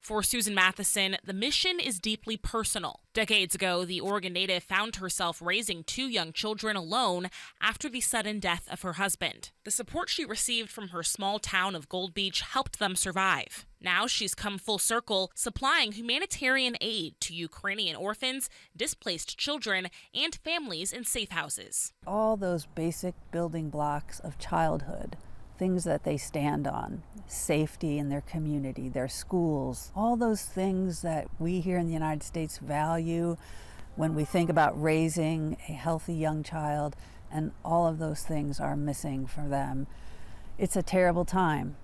For Susan Mathison, the mission is deeply personal. Decades ago, the Oregon native found herself raising 2 young children alone after the sudden death of her husband. The support she received from her small town of Gold Beach helped them survive. Now she's come full circle, supplying humanitarian aid to Ukrainian orphans, displaced children, and families in safe houses. All those basic building blocks of childhood, things that they stand on, safety in their community, their schools, all those things that we here in the United States value when we think about raising a healthy young child, and all of those things are missing for them. It's a terrible time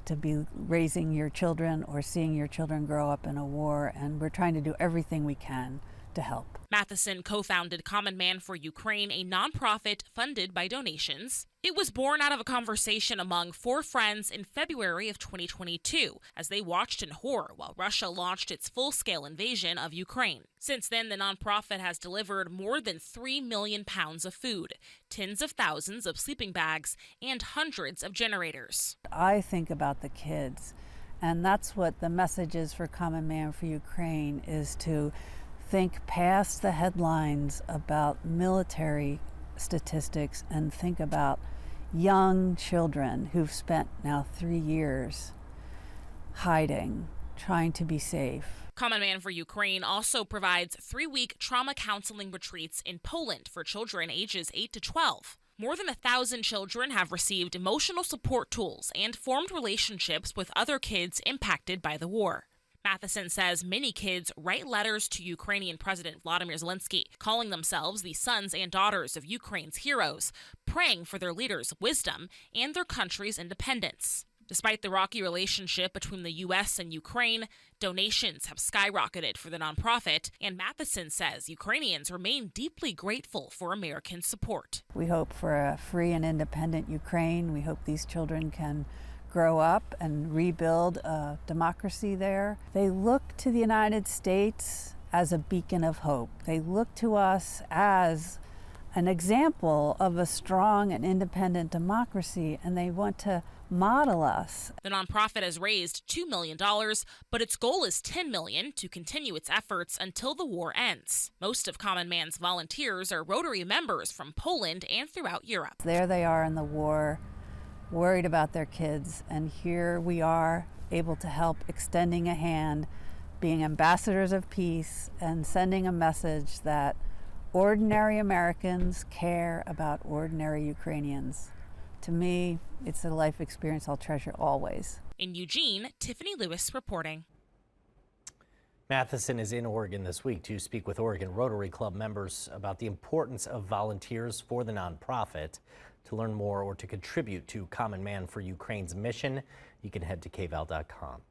to be raising your children or seeing your children grow up in a war, and we're trying to do everything we can to help. Mathison co-founded Common Man for Ukraine, a nonprofit funded by donations. It was born out of a conversation among 4 friends in February of 2022 as they watched in horror while Russia launched its full-scale invasion of Ukraine. Since then, the nonprofit has delivered more than 3 million pounds of food, tens of thousands of sleeping bags, and hundreds of generators. I think about the kids, and that's what the message is for Common Man for Ukraine, is to think past the headlines about military statistics and think about young children who've spent now 3 years hiding, trying to be safe. Common Man for Ukraine also provides 3-week trauma counseling retreats in Poland for children ages 8 to 12. More than 1,000 children have received emotional support tools and formed relationships with other kids impacted by the war. Mathison says many kids write letters to Ukrainian President Vladimir Zelensky, calling themselves the sons and daughters of Ukraine's heroes, praying for their leaders' wisdom and their country's independence. Despite the rocky relationship between the U.S. and Ukraine, donations have skyrocketed for the nonprofit, and Mathison says Ukrainians remain deeply grateful for American support. We hope for a free and independent Ukraine. We hope these children can grow up and rebuild a democracy there. They look to the United States as a beacon of hope. They look to us as an example of a strong and independent democracy, and they want to model us. The nonprofit has raised $2 million, but its goal is $10 million to continue its efforts until the war ends. Most of Common Man's volunteers are Rotary members from Poland and throughout Europe. There they are in the war, worried about their kids, and here we are able to help, extending a hand, being ambassadors of peace, and sending a message that ordinary Americans care about ordinary Ukrainians. To me, it's a life experience I'll treasure always. In Eugene, Tiffany Lewis reporting. Mathison is in Oregon this week to speak with Oregon Rotary Club members about the importance of volunteers for the nonprofit. To learn more or to contribute to Common Man for Ukraine's mission, you can head to kval.com.